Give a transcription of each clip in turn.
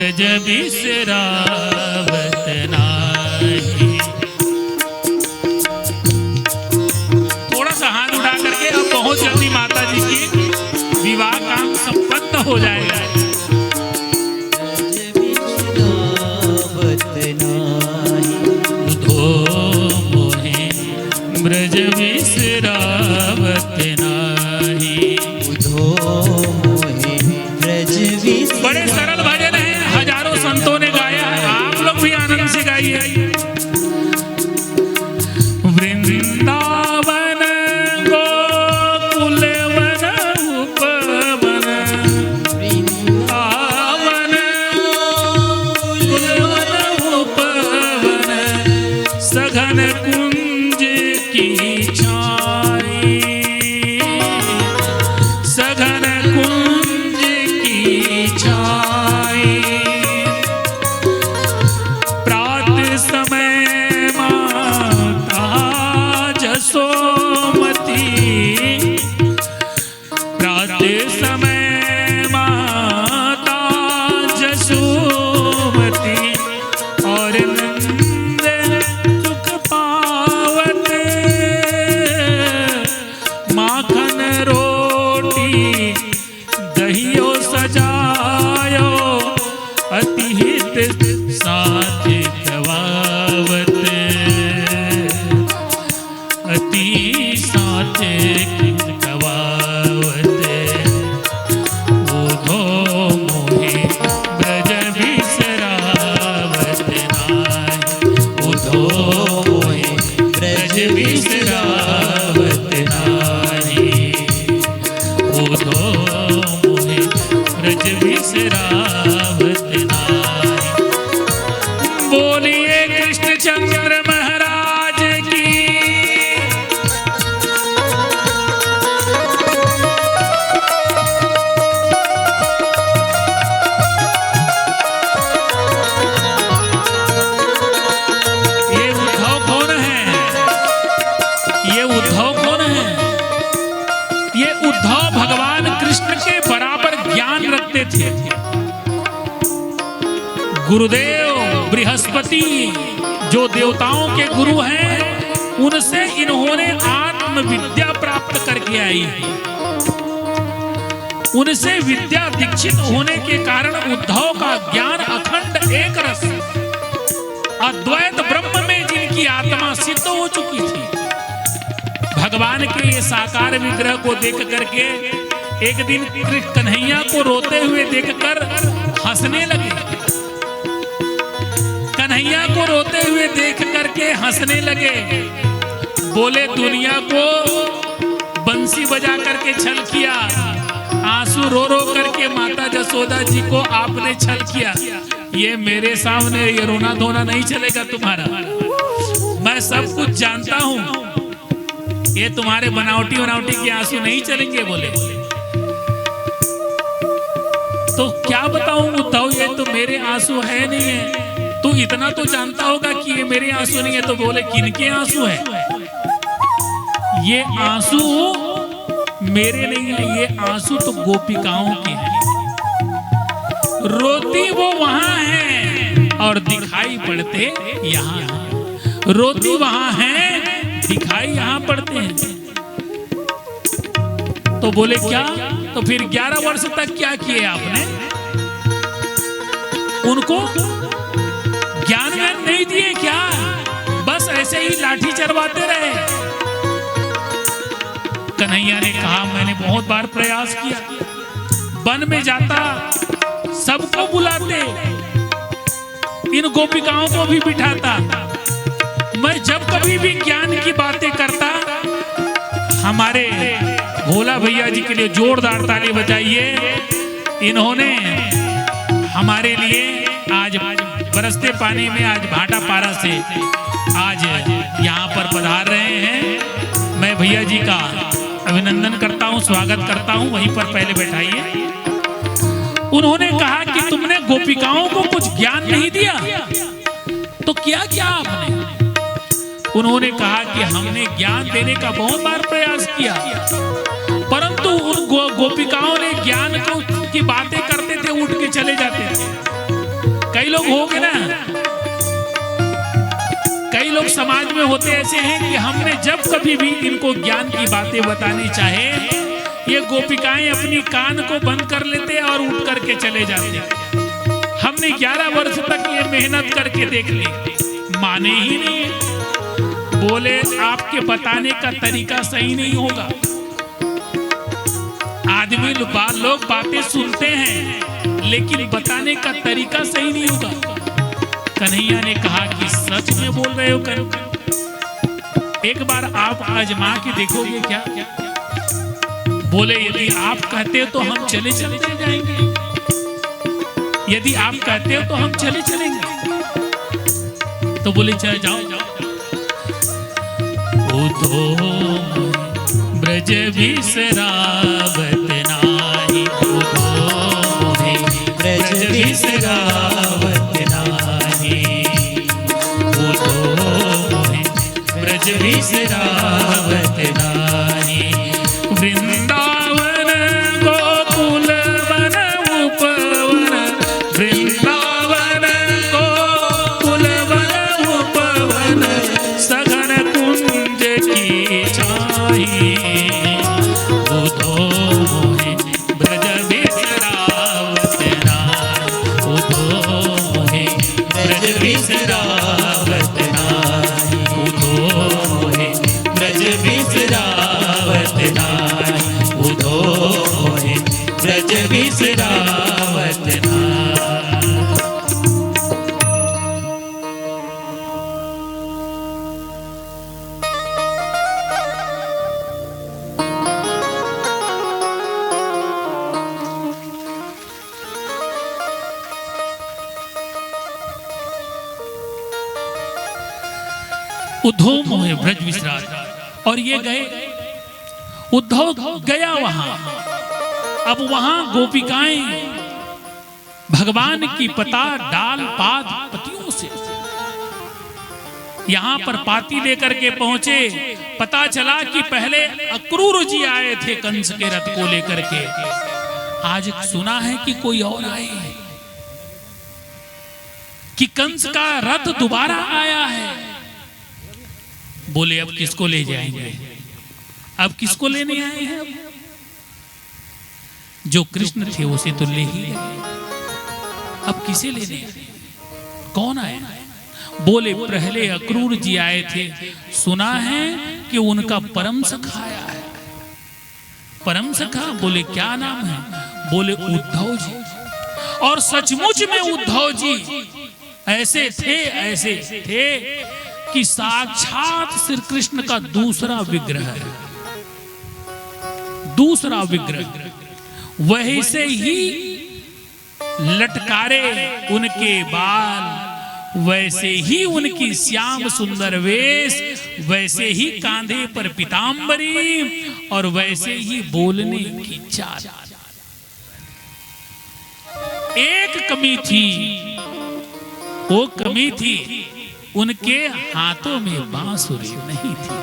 जब बिसरावत नाही। थोड़ा सा हाथ उठा करके अब बहुत जल्दी माता जी की विवाह काम संपन्न हो जाएगा। ब्रज विसरावत नाही। बड़े सरल भजन हैं, हजारों संतों ने गाया, आप लोग भी आनंद से गाइए। वृंदावन गोकुल वन उपवन, वृंदावन गोकुल वन उपवन, सघन कुंज की छाई, सघन कुंज की छाई। प्रात समय माता जसोमती, प्रात समय माता जसोमती, और नंद सुख पावत, माखन रोटी दहियो सजायो, अति हित साथ खवावत, अति साथ खवावत। ओधो मोहे ब्रज बिसरावत नाही, ओधो मोहे ब्रज बिसरावत नाही, ओधो मोहे ब्रज बिसरावत नाही। बोलिए कृष्णचंद्र महाराज की। ये उद्धव कौन है? ये उद्धव कौन है? ये उद्धव भगवान कृष्ण के बराबर ज्ञान रखते थे। गुरुदेव बृहस्पति जो देवताओं के गुरु हैं, उनसे इन्होंने आत्मविद्या प्राप्त करके आई। उनसे विद्या दीक्षित होने के कारण उद्धव का ज्ञान अखंड एक रस अद्वैत ब्रह्म में जिनकी आत्मा सिद्ध हो चुकी थी। भगवान के ये साकार विग्रह को देख करके एक दिन कन्हैया को रोते हुए देखकर हंसने लगे। कन्हैया को रोते हुए देख करके हंसने लगे। बोले दुनिया को बंसी बजा करके छल किया, आंसू रो रो करके माता जसोदा जी को आपने छल किया। ये मेरे सामने ये रोना धोना नहीं चलेगा तुम्हारा। मैं सब कुछ जानता हूं, ये तुम्हारे बनावटी बनावटी के आंसू नहीं चलेंगे। बोले तो क्या बताऊं उद्धव, ये तो मेरे आंसू है नहीं है। तू इतना तो जानता होगा कि ये मेरे आंसू नहीं है। तो बोले किनके आंसू है? ये आंसू मेरे नहीं है, ये आंसू तो गोपिकाओं के हैं। रोती वो वहां है और दिखाई पड़ते यहाँ हैं। रोती वहां है, दिखाई यहाँ पड़ते हैं। तो बोले क्या? तो फिर 11 वर्ष तक क्या किए आपने? उनको ज्ञान में नहीं दिए क्या? बस ऐसे ही लाठी चरवाते रहे। कन्हैया ने कहा मैंने बहुत बार प्रयास किया, वन में जाता, सबको बुलाते, इन गोपिकाओं को भी बिठाता। मैं जब कभी भी ज्ञान की बातें करता, हमारे भोला भैया जी के लिए जोरदार ताली बजाइए। इन्होंने हमारे लिए आज बरसते पानी में, आज भाटा पारा से आज यहाँ पर पधार रहे हैं। मैं भैया जी का अभिनंदन करता हूँ, स्वागत करता हूँ। वहीं पर पहले बैठाइए। उन्होंने कहा कि तुमने गोपिकाओं को कुछ ज्ञान नहीं दिया, तो क्या किया आपने? उन्होंने कहा कि हमने ज्ञान देने का बहुत बार प्रयास किया, परंतु उन गोपिकाओं ने ज्ञान को की बातें करते थे, उठ के चले जाते थे। कई लोग होंगे ना, कई लोग समाज में होते ऐसे हैं कि हमने जब कभी भी इनको ज्ञान की बातें बतानी चाहे, ये गोपिकाएं अपनी कान को बंद कर लेते और उठ करके चले जाते। हमने 11 वर्ष तक ये मेहनत करके देख ली, माने ही नहीं। बोले आपके बताने का तरीका सही नहीं होगा। आदमी लोग बातें सुनते हैं लेकिन बताने का तरीका सही नहीं होगा। कन्हैया ने कहा कि सच में बोल रहे हो कन्हैया, एक बार आप आजमा के देखोगे क्या? बोले यदि आप कहते हो तो हम चले जाएंगे, यदि आप कहते हो तो हम चलेंगे। तो बोले चले जाओ। उधो ब्रज बिसरावत नाही, उधो ब्रज बिसरावत नाही, उधो ब्रज बिसरावत नाही। वृंदावन गोकुल वन उपवन, वृंदावन गोकुल वन उपवन, सघन कुंज की छाई। उधो मोहे ब्रज बिसरावत नाही, उधो मोहे ब्रज बिसरावत नाही, उधो मोहे ब्रज बिसरावत नाही, उधो मोहे ब्रज बिसरावत नाही। उद्धव मोहे ब्रज विसरावत। और ये गए, उद्धव गया वहां। अब वहां गोपिकाएं भगवान की पता डाल पात पतियों से, यहां पर पाती लेकर के पहुंचे। पता चला कि पहले अक्रूर जी आए थे कंस के रथ को लेकर के, आज सुना है कि कोई और आए हैं, कि कंस का रथ दोबारा आया है। बोले अब किसको ले जाएंगे, अब किसको लेने आए हैं? जो कृष्ण थे उसे तो ले ही गए, अब किसे लेने आए? कौन आया? बोले पहले अक्रूर जी आए थे, सुना है कि उनका परम सखा आया है। परम सखा? बोले क्या नाम है? बोले उद्धव जी। और सचमुच में उद्धव जी ऐसे थे कि साक्षात श्री कृष्ण का दूसरा विग्रह है, दूसरा विग्रह। वैसे ही लटकारे उनके बाल, वैसे ही उनकी श्याम सुंदर वेश, वैसे ही कांधे पर पीतांबरी, और वैसे ही बोलने की चाल। एक कमी थी, वो कमी थी उनके हाथों में बांसुरी नहीं थी,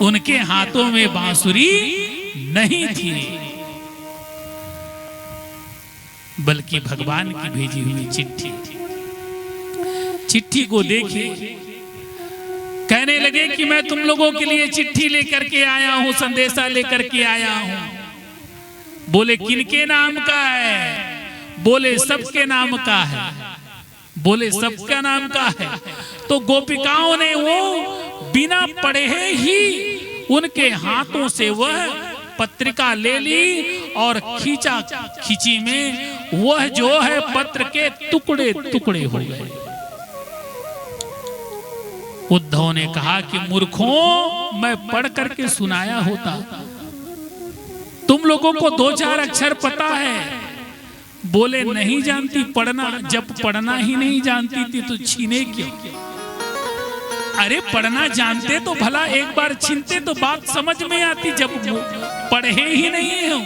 उनके हाथों में बांसुरी नहीं थी, बल्कि भगवान की भेजी हुई चिट्ठी। चिट्ठी को देखे, कहने लगे कि मैं तुम लोगों के लिए चिट्ठी लेकर के आया हूं, संदेशा लेकर के आया हूं। बोले किनके नाम का है? बोले सबके नाम का है। बोले सबका नाम का है। तो गोपिकाओं ने वो बिना पढ़े ही उनके हाथों से वह पत्रिका ले ली, और खींचा खींची में वह जो है पत्र के टुकड़े टुकड़े हो गए। उद्धव ने कहा कि मूर्खों, मैं पढ़ करके सुनाया होता, तुम लोगों को 2-4 अक्षर पता है। बोले नहीं जानती पढ़ना, जब पढ़ना ही नहीं जानती थी तो छीने क्यों? अरे पढ़ना जानते तो भला एक बार छीनते तो बात समझ में आती, जब पढ़े ही नहीं हो